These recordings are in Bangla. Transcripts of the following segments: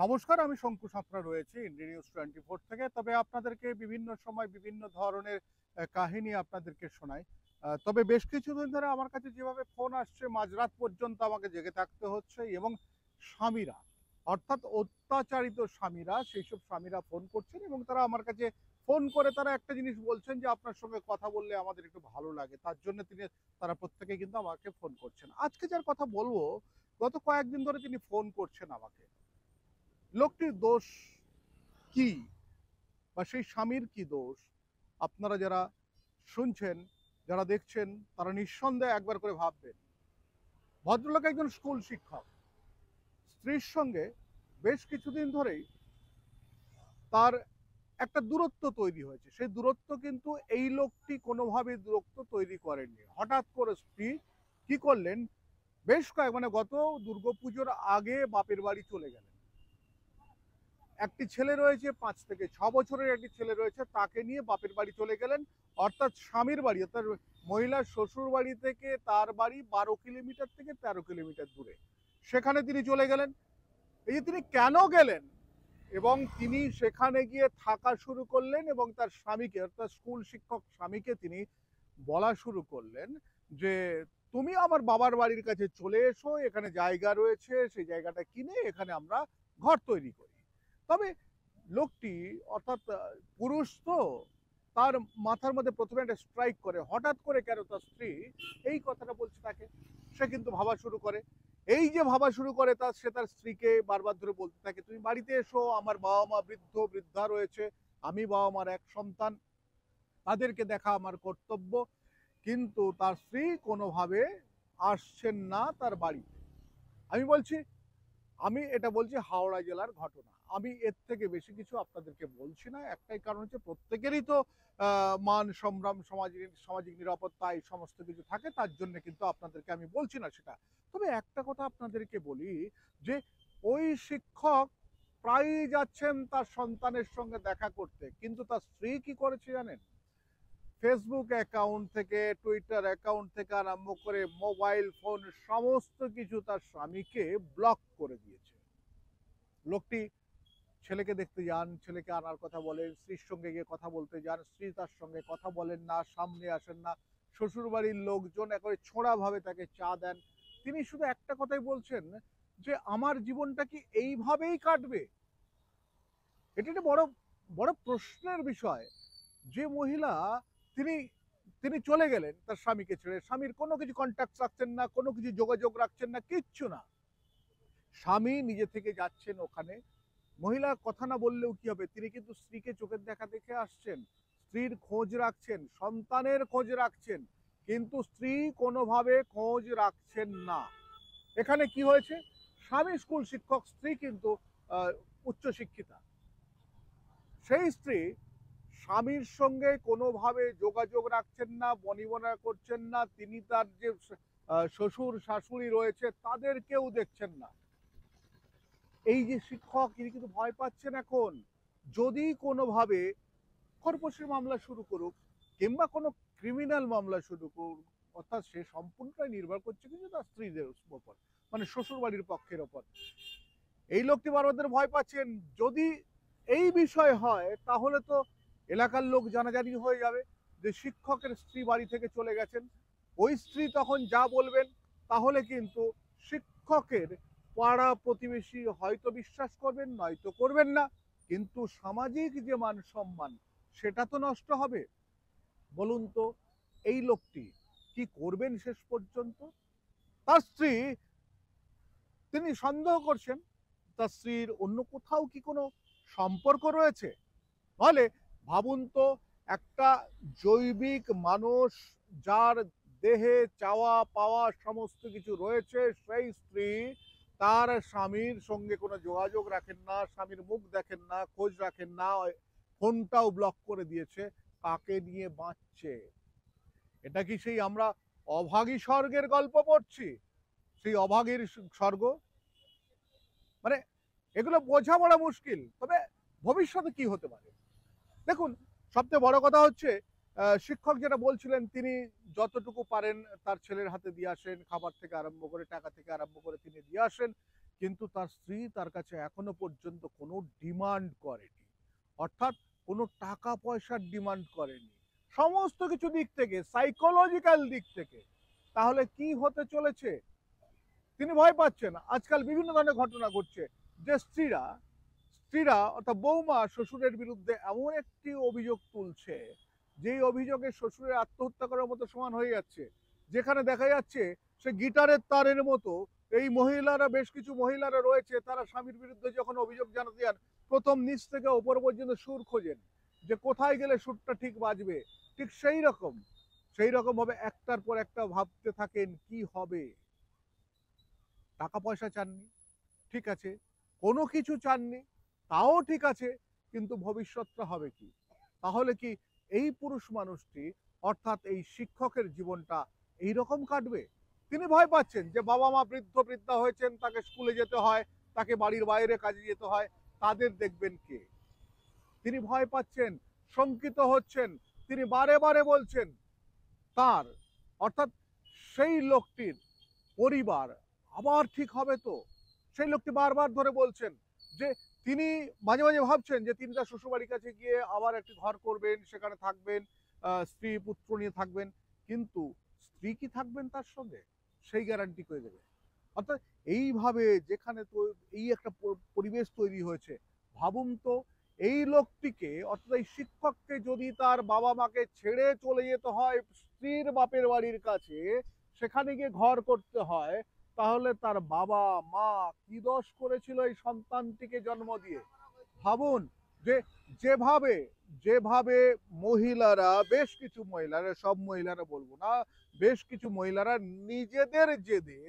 নমস্কার, আমি শঙ্কু সাঁতরা রয়েছি ইন্ডি নিউজ 24 থেকে। তবে আপনাদেরকে বিভিন্ন সময় বিভিন্ন ধরনের কাহিনী আপনাদেরকে শোনাই। তবে বেশ কিছুদিন ধরে আমার কাছে যেভাবে ফোন আসছে, মাঝরাত পর্যন্ত আমাকে জেগে থাকতে হচ্ছে এবং স্বামীরা, অর্থাৎ অত্যাচারিত স্বামীরা, সেইসব স্বামীরা ফোন করছেন এবং তারা আমার কাছে ফোন করে তারা একটা জিনিস বলছেন যে আপনার সঙ্গে কথা বললে আমাদের একটু ভালো লাগে। তার জন্য তারা প্রত্যেকে কিন্তু আমাকে ফোন করছেন। আজকে যার কথা বলবো, গত কয়েকদিন ধরে তিনি ফোন করছেন আমাকে। লোকটির দোষ কি, বা সেই স্বামীর কি দোষ? আপনারা যারা শুনছেন, যারা দেখছেন, তারা নিঃসন্দেহে একবার করে ভাববেন। ভদ্রলোক একজন স্কুল শিক্ষক। স্ত্রীর সঙ্গে বেশ কিছুদিন ধরেই তার একটা দূরত্ব তৈরি হয়েছে। সেই দূরত্ব কিন্তু এই লোকটি কোনোভাবে দূরত্ব তৈরি করেননি। হঠাৎ করে স্ত্রী কি করলেন, বেশ মানে গত দুর্গাপুজোর আগে বাপের বাড়ি চলে গেলেন। একটি ছেলে রয়েছে, 5 থেকে 6 বছরের একটি ছেলে রয়েছে, তাকে নিয়ে বাপের বাড়ি চলে গেলেন। অর্থাৎ স্বামীর বাড়ি, অর্থাৎ মহিলার শ্বশুর বাড়ি থেকে তার বাড়ি 12 কিলোমিটার থেকে 13 কিলোমিটার দূরে। সেখানে তিনি চলে গেলেন। এই যে তিনি কেন গেলেন এবং তিনি সেখানে গিয়ে থাকা শুরু করলেন এবং তার স্বামীকে, অর্থাৎ স্কুল শিক্ষক স্বামীকে তিনি বলা শুরু করলেন যে তুমি আমার বাবার বাড়ির কাছে চলে এসো, এখানে জায়গা রয়েছে, সেই জায়গাটা কিনে এখানে আমরা ঘর তৈরি করি। তবে লোকটি, অর্থাৎ পুরুষ তো, তার মাথার মধ্যে প্রথমে একটা স্ট্রাইক করে, হঠাৎ করে কেন তার স্ত্রী এই কথাটা বলছে তাকে। সে কিন্তু ভাবা শুরু করে। এই যে ভাবা শুরু করে, সে তার স্ত্রীকে বারবার ধরে বলতে থাকে তুমি বাড়িতে এসো, আমার বাবা মা বৃদ্ধ বৃদ্ধা রয়েছে, আমি বাবা মার এক সন্তান, তাদেরকে দেখা আমার কর্তব্য। কিন্তু তার স্ত্রী কোনোভাবে আসছেন না তার বাড়িতে। আমি বলছি, আমি এটা বলছি হাওড়া জেলার ঘটনা। আমি এর থেকে বেশি কিছু আপনাদেরকে বলছি না। একটাই কারণ হচ্ছে প্রত্যেকেরই তো মান সম্ভ্রম, সামাজিক সামাজিক নিরাপত্তা এই সমস্ত কিছু থাকে। তার জন্য কিন্তু আপনাদেরকে আমি বলছি না সেটা। তবে একটা কথা আপনাদেরকে বলি যে ওই শিক্ষক প্রায়ই যাচ্ছেন তার সন্তানের সঙ্গে দেখা করতে। কিন্তু তার স্ত্রী কি করেছে জানেন? ফেসবুক অ্যাকাউন্ট থেকে, টুইটার অ্যাকাউন্ট থেকে আরম্ভ করে মোবাইল ফোন সমস্ত কিছু তার স্বামীকে ব্লক করে দিয়েছে। লোকটি ছেলেকে দেখতে যান, ছেলেকে আনার কথা বলেন, স্ত্রীর সঙ্গে গিয়ে কথা বলতে যান, স্ত্রী তার সঙ্গে কথা বলেন না, সামনে আসেন না। শ্বশুরবাড়ির লোকজন একেবারে ছোঁড়াভাবে তাকে চা দেন। তিনি শুধু একটা কথাই বলছেন যে আমার জীবনটা কি এইভাবেই কাটবে? এটা একটা বড় বড় প্রশ্নের বিষয়। যে মহিলা, তিনি তিনি চলে গেলেন তার স্বামীকে ছেড়ে, স্বামীর কোনো কিছু কন্ট্যাক্ট রাখছেন না, কোনো কিছু যোগাযোগ রাখছেন না, কিচ্ছু না। স্বামী নিজে থেকে যাচ্ছেন ওখানে। মহিলা কথা না বললেও কি হবে, তিনি কিন্তু স্ত্রীকে চোখের দেখা দেখে আসছেন, স্ত্রীর খোঁজ রাখছেন, সন্তানের খোঁজ রাখছেন, কিন্তু স্ত্রী কোনোভাবে খোঁজ রাখছেন না। এখানে কি হয়েছে? স্বামী স্কুল শিক্ষক, স্ত্রী কিন্তু উচ্চশিক্ষিতা। সেই স্ত্রী স্বামীর সঙ্গে কোনোভাবে যোগাযোগ রাখছেন না, বনিবনা করছেন না, তিনি তার যে শ্বশুর শাশুড়ি রয়েছে তাদেরকেও দেখছেন না। এই যে শিক্ষক, তিনি কিন্তু ভয় পাচ্ছেন এখন। যদি কোনোভাবে খরপোশের মামলা শুরু করুক কিংবা কোনো ক্রিমিনাল মামলা শুরু করুক, অর্থাৎ সে সম্পূর্ণটাই নির্ভর করছে কিন্তু তার স্ত্রীদের ওপর, মানে শ্বশুর বাড়ির পক্ষের ওপর। এই লোকটি বারবার ভয় পাচ্ছেন, যদি এই বিষয় হয় তাহলে তো এলাকার লোক জানাজানি হয়ে যাবে যে শিক্ষকের স্ত্রী বাড়ি থেকে চলে গেছেন। ওই স্ত্রী তখন যা বলবেন, তাহলে কিন্তু শিক্ষকের পাড়া প্রতিবেশী হয়তো বিশ্বাস করবেন, নয়তো করবেন না, কিন্তু সামাজিক যে মান সম্মান, সেটা তো নষ্ট হবে। বলুন তো, এই লোকটি কি করবেন শেষ পর্যন্ত? তার স্ত্রী, তিনি সন্দেহ করছেন তার স্ত্রীর অন্য কোথাও কি কোনো সম্পর্ক রয়েছে। ফলে ভাবুন তো, একটা জৈবিক মানুষ, যার দেহে চাওয়া পাওয়া সমস্ত কিছু রয়েছে, সেই স্ত্রী তার স্বামীর সঙ্গে কোনো যোগাযোগ রাখেন না, স্বামীর মুখ দেখেন না, খোঁজ রাখেন না, ফোনটাও ব্লক করে দিয়েছে। কাকে নিয়ে বাঁচছে? এটা কি সেই আমরা অভাগী স্বর্গের গল্প পড়ছি? সেই অভাগীর স্বর্গ? মানে এগুলো বোঝা বড় মুশকিল। তবে ভবিষ্যতে কি হতে পারে? দেখুন, সবচেয়ে বড় কথা হচ্ছে শিক্ষক যেটা বলছিলেন, তিনি যতটুকু পারেন তার ছেলের হাতে দিয়ে আসেন, খাবার থেকে আরম্ভ করে, টাকা থেকে আরম্ভ করে তিনি দিয়ে আসেন। কিন্তু তার স্ত্রী তার কাছে এখনো পর্যন্ত কোনো ডিমান্ড করেনি, অর্থাৎ কোনো টাকা পয়সার ডিমান্ড করেনি, সমস্ত কিছু দিক থেকে, সাইকোলজিক্যাল দিক থেকে। তাহলে কি হতে চলেছে? তিনি ভয় পাচ্ছেন। আজকাল বিভিন্ন ধরনের ঘটনা ঘটছে যে স্ত্রীরা স্ত্রীরা অর্থাৎ বৌমা শ্বশুরের বিরুদ্ধে এমন একটি অভিযোগ তুলছে, যেই অভিযোগে শ্বশুরের আত্মহত্যা করার মতো সমান হয়ে যাচ্ছে। যেখানে দেখা যাচ্ছে সে গিটারের তারের মতো এই মহিলারা, বেশ কিছু মহিলারা রয়েছে, তারা স্বামীর বিরুদ্ধে যখন অভিযোগ জানাতে যান, প্রথম নিচ থেকে ওপর পর্যন্ত সুর খোঁজেন যে কোথায় গেলে সুরটা ঠিক বাজবে। ঠিক সেই রকম ভাবে একটার পর একটা ভাবতে থাকেন কি হবে। টাকা পয়সা চাননি, ঠিক আছে, কোনো কিছু চাননি, তাও ঠিক আছে, কিন্তু ভবিষ্যৎটা হবে কি? তাহলে কি এই পুরুষ মানুষটি, অর্থাৎ এই শিক্ষকের জীবনটা এই রকম কাটবে? তিনি ভয় পাচ্ছেন যে বাবা মা বৃদ্ধা হয়েছেন, তাকে স্কুলে যেতে হয়, তাকে বাড়ির বাইরে কাজে যেতে হয়, তাদের দেখবেন কে? তিনি ভয় পাচ্ছেন, শঙ্কিত হচ্ছেন। তিনি বারে বারে বলছেন তার, অর্থাৎ সেই লোকটির পরিবার আবার ঠিক হবে তো? সেই লোকটি বারবার ধরে বলছেন যে তিনি মাঝে মাঝে ভাবছেন যে তিনি তার শ্বশুরবাড়ির কাছে গিয়ে আবার একটি ঘর করবেন, সেখানে থাকবেন, স্ত্রী পুত্র নিয়ে থাকবেন, কিন্তু স্ত্রী কি থাকবেন তার সঙ্গে? সেই গ্যারান্টি করে দেবে? অর্থাৎ এইভাবে যেখানে তো এই একটা পরিবেশ তৈরি হয়েছে, ভাবুন তো, এই লোকটিকে, অর্থাৎ এই শিক্ষককে যদি তার বাবা মাকে ছেড়ে চলে যেতে হয় স্ত্রীর বাপের বাড়ির কাছে, সেখানে গিয়ে ঘর করতে হয়, তাহলে তার বাবা মা কি দোষ করেছিল এই সন্তানটিকে জন্ম দিয়ে? ভাবুন যে যেভাবে যেভাবে মহিলারা, বেশ কিছু মহিলারা, সব মহিলারা বলবো না, বেশ কিছু মহিলারা নিজেদের জেদে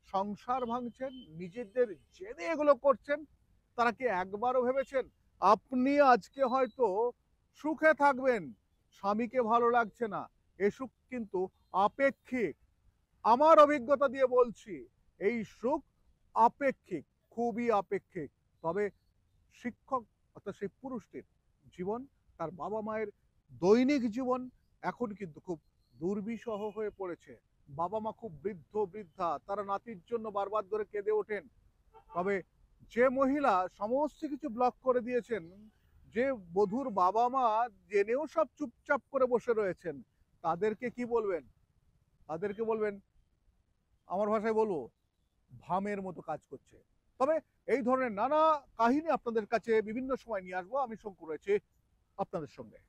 সংসার ভাঙছেন, নিজেদের জেদে এগুলো করছেন, তারা কি একবারও ভেবেছেন আপনি আজকে হয়তো সুখে থাকবেন, স্বামীকে ভালো লাগছে না, এ সুখ কিন্তু আপেক্ষিক। আমার অভিজ্ঞতা দিয়ে বলছি, এই সুখ আপেক্ষিক, খুবই আপেক্ষিক। তবে শিক্ষক, অর্থাৎ সেই পুরুষটির জীবন, তার বাবা মায়ের দৈনিক জীবন এখন কিন্তু খুব দুর্বিষহ হয়ে পড়েছে। বাবা মা খুব বৃদ্ধা, তারা নাতির জন্য বারবার ধরে কেঁদে ওঠেন। তবে যে মহিলা সমস্ত কিছু ব্লক করে দিয়েছেন, যে বধূর বাবা মা জেনেও সব চুপচাপ করে বসে রয়েছেন, তাদেরকে কি বলবেন? তাদেরকে বলবেন, আমার ভাষায় বলবো, ভামের মতো কাজ করছে। তবে এই ধরনের নানা কাহিনী আপনাদের কাছে বিভিন্ন সময় নিয়ে আসবো। আমি শঙ্কু রয়েছে আপনাদের সঙ্গে।